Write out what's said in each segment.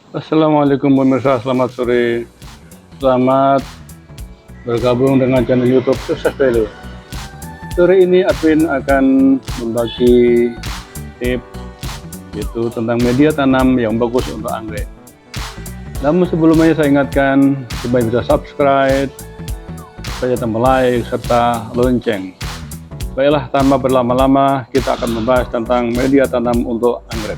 Assalamualaikum pemirsa, selamat sore. Selamat bergabung dengan channel YouTube Sukses Daily. Sore ini admin akan membagi tips yaitu tentang media tanam yang bagus untuk anggrek. Namun sebelumnya saya ingatkan supaya bisa subscribe, supaya tambah like serta lonceng. Baiklah, tanpa berlama-lama kita akan membahas tentang media tanam untuk anggrek.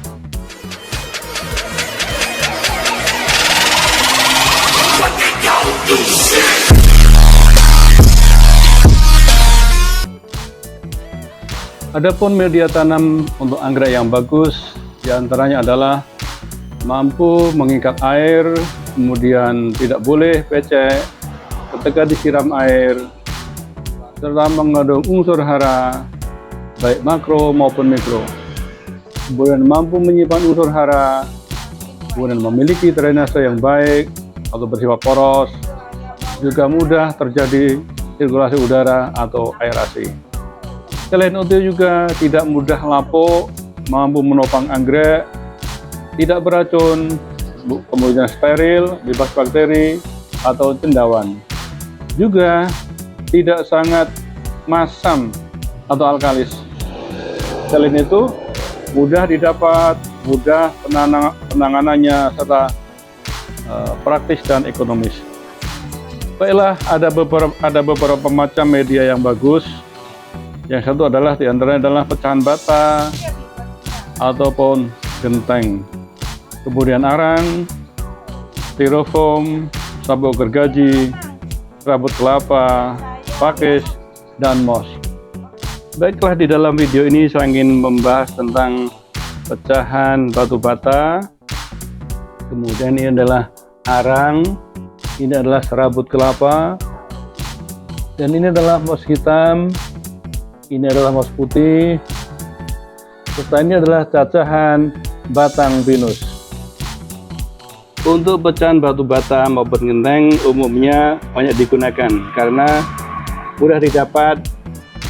Adapun media tanam untuk anggrek yang bagus diantaranya adalah mampu mengikat air, kemudian tidak boleh becek ketika disiram air, serta mengandung unsur hara baik makro maupun mikro, kemudian mampu menyimpan unsur hara, kemudian memiliki drainase yang baik atau bersifat poros, juga mudah terjadi sirkulasi udara atau aerasi. Selain itu juga tidak mudah lapuk, mampu menopang anggrek, tidak beracun, kemudian steril, bebas bakteri atau cendawan. Juga tidak sangat masam atau alkalis. Selain itu mudah didapat, mudah penanganannya, serta praktis dan ekonomis. Baiklah, ada beberapa macam media yang bagus. Yang satu adalah diantaranya adalah pecahan bata ataupun genteng, kemudian arang, styrofoam, sabuk gergaji, serabut kelapa, pakis, dan mos. Baiklah, di dalam video ini saya ingin membahas tentang pecahan batu bata, kemudian ini adalah arang, ini adalah serabut kelapa, dan ini adalah mos hitam, ini adalah mos putih, serta ini adalah cacahan batang pinus. Untuk pecahan batu bata maupun genteng umumnya banyak digunakan karena mudah didapat,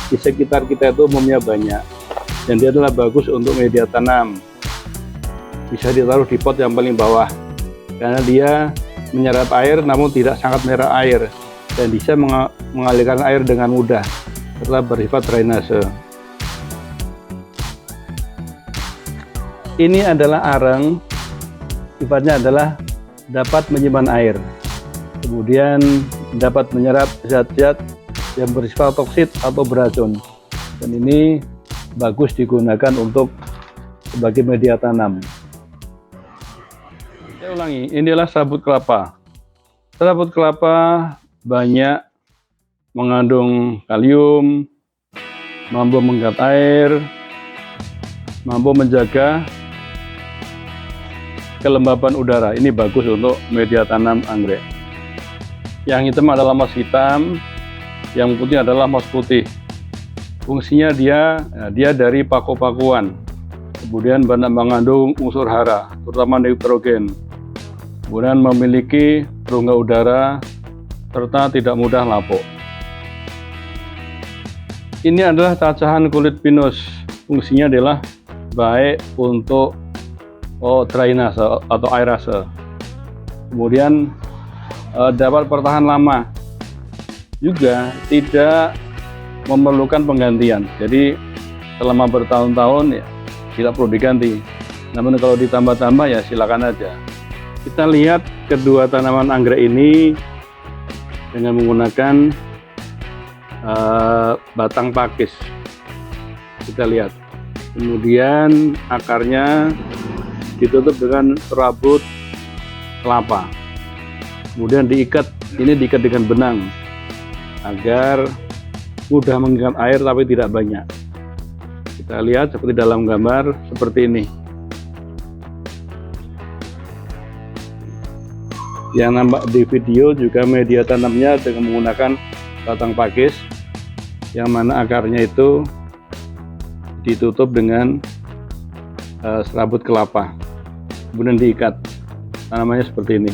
di sekitar kita itu umumnya banyak, dan dia adalah bagus untuk media tanam. Bisa ditaruh di pot yang paling bawah karena dia menyerap air namun tidak sangat menyerap air dan bisa mengalirkan air dengan mudah serta bersifat drainase. Ini adalah arang, sifatnya adalah dapat menyimpan air, kemudian dapat menyerap zat-zat yang bersifat toksit atau beracun, dan ini bagus digunakan untuk sebagai media tanam. Saya ulangi, inilah serabut kelapa. Serabut kelapa banyak mengandung kalium, mampu mengikat air, mampu menjaga kelembapan udara. Ini bagus untuk media tanam anggrek. Yang hitam adalah mos hitam, yang putih adalah mos putih. Fungsinya dia dari paku-pakuan, kemudian banyak mengandung unsur hara, terutama nitrogen, kemudian memiliki rongga udara, serta tidak mudah lapuk. Ini adalah cacahan kulit pinus. Fungsinya adalah baik untuk drainase atau aerase. Kemudian dapat bertahan lama. Juga tidak memerlukan penggantian. Jadi selama bertahun-tahun ya tidak perlu diganti. Namun kalau ditambah-tambah ya silakan aja. Kita lihat kedua tanaman anggrek ini dengan menggunakan batang pakis. Kita lihat, kemudian akarnya ditutup dengan serabut kelapa, kemudian diikat, ini diikat dengan benang agar mudah mengikat air tapi tidak banyak. Kita lihat seperti dalam gambar seperti ini. Yang nampak di video juga media tanamnya dengan menggunakan batang pakis, yang mana akarnya itu ditutup dengan serabut kelapa, kemudian diikat. Tanamannya seperti ini.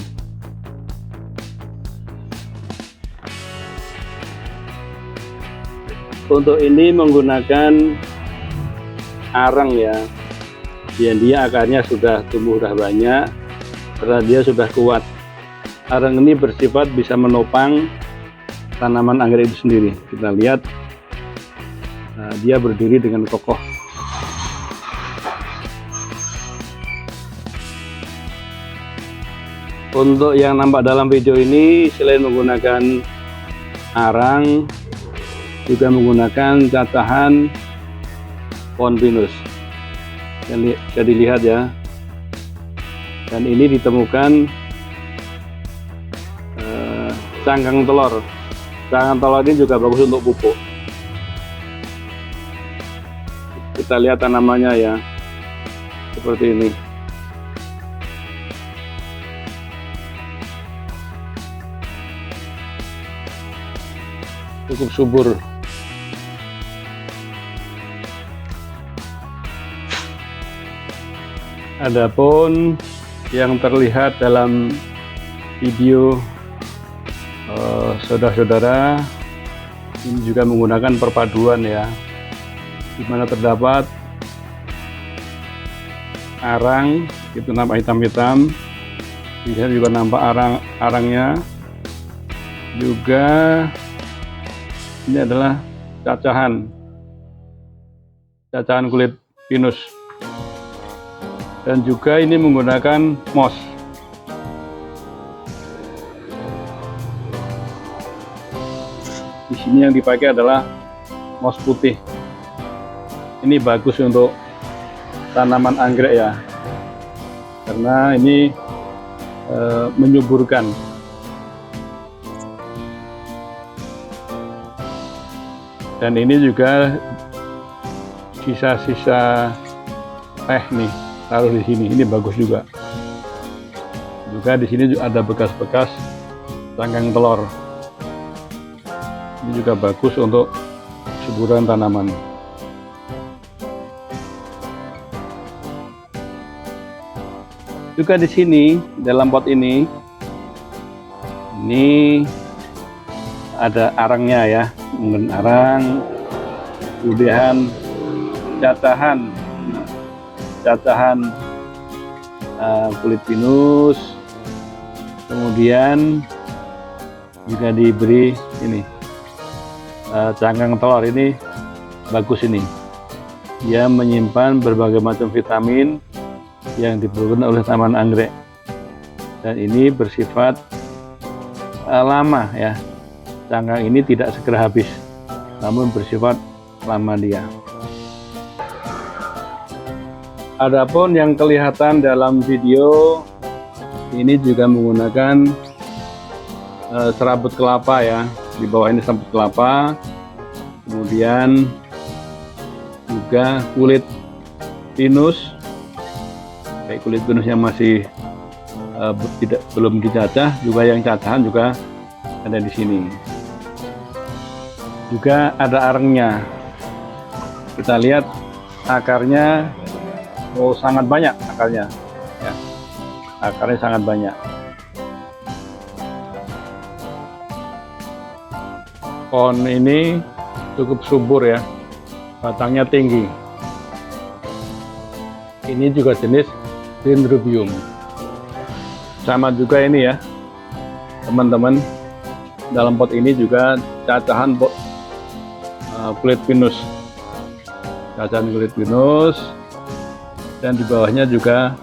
Untuk ini menggunakan arang ya, dia akarnya sudah tumbuh banyak, karena dia sudah kuat. Arang ini bersifat bisa menopang tanaman anggrek itu sendiri. Kita lihat, dia berdiri dengan kokoh. Untuk yang nampak dalam video ini, selain menggunakan arang, juga menggunakan cacahan pohon pinus. Bisa dilihat ya. Dan ini ditemukan cangkang telur. Cangkang telur ini juga bagus untuk pupuk. Kita lihat tanamannya ya, seperti ini. Cukup subur. Adapun yang terlihat dalam video saudara-saudara, ini juga menggunakan perpaduan ya, di mana terdapat arang, itu nampak hitam-hitam, bisa juga nampak arangnya, juga ini adalah cacahan kulit pinus, dan juga ini menggunakan moss. Di sini yang dipakai adalah moss putih. Ini bagus untuk tanaman anggrek ya, karena ini menyuburkan. Dan ini juga sisa-sisa teh nih, taruh di sini. Ini bagus juga. Juga di sini juga ada bekas-bekas cangkang telur. Ini juga bagus untuk suburan tanaman. Juga di sini dalam pot ini ada arangnya ya, mungkin arang, kemudian cacahan kulit pinus, kemudian juga diberi ini cangkang telur. Ini bagus, ini dia menyimpan berbagai macam vitamin yang diperlukan oleh tanaman anggrek, dan ini bersifat lama ya. Cangkang ini tidak segera habis, namun bersifat lama dia. Adapun yang kelihatan dalam video ini juga menggunakan serabut kelapa ya. Di bawah ini serabut kelapa, kemudian juga kulit pinus. Kayak kulit pinus yang masih belum dicacah, juga yang cacahan juga ada di sini. Juga ada arangnya. Kita lihat akarnya, sangat banyak akarnya ya. Akarnya sangat banyak. Pohon ini cukup subur ya, batangnya tinggi. Ini juga jenis Dendrobium. Sama juga ini ya teman-teman, dalam pot ini juga cacahan kulit pinus, dan di bawahnya juga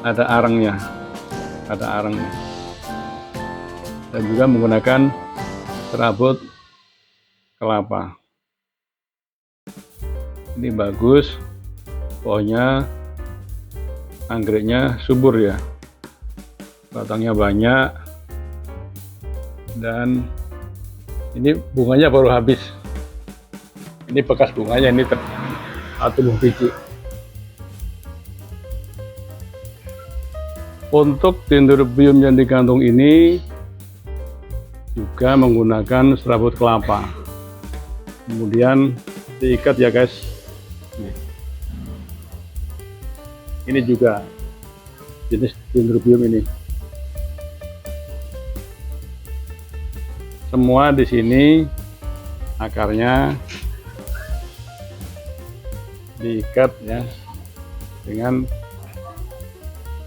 ada arangnya, dan juga menggunakan serabut kelapa. Ini bagus, pohonnya, anggreknya subur ya, batangnya banyak, dan ini bunganya baru habis. Ini bekas bunganya, ini tumbuh biji. Untuk Dendrobium yang digantung ini juga menggunakan serabut kelapa, kemudian diikat ya guys. Ini juga jenis Dendrobium ini. Semua di sini akarnya diikat ya dengan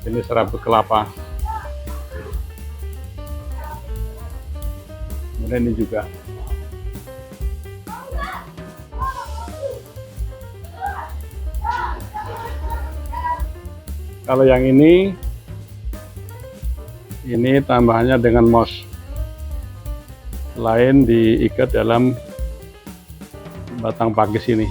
jenis serabut kelapa. Kemudian ini juga. Kalau yang ini tambahannya dengan moss. Lain diikat dalam batang pakis ini.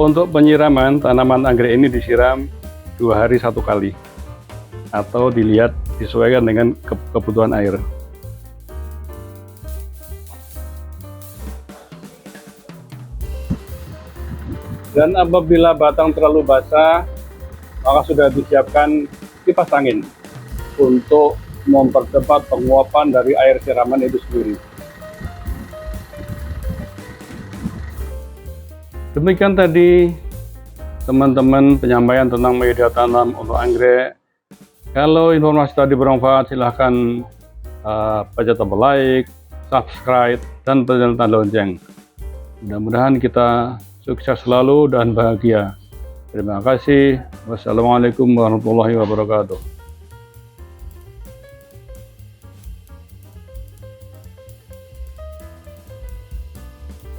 Untuk penyiraman, tanaman anggrek ini disiram 2 hari 1 kali, atau dilihat disesuaikan dengan kebutuhan air. Dan apabila batang terlalu basah, maka sudah disiapkan kipas angin untuk mempercepat penguapan dari air siraman itu sendiri. Demikian tadi teman-teman penyampaian tentang media tanam untuk anggrek. Kalau informasi tadi bermanfaat, silahkan pencet tombol like, subscribe, dan tekan tanda lonceng. Mudah-mudahan kita sukses selalu dan bahagia. Terima kasih. Wassalamualaikum warahmatullahi wabarakatuh.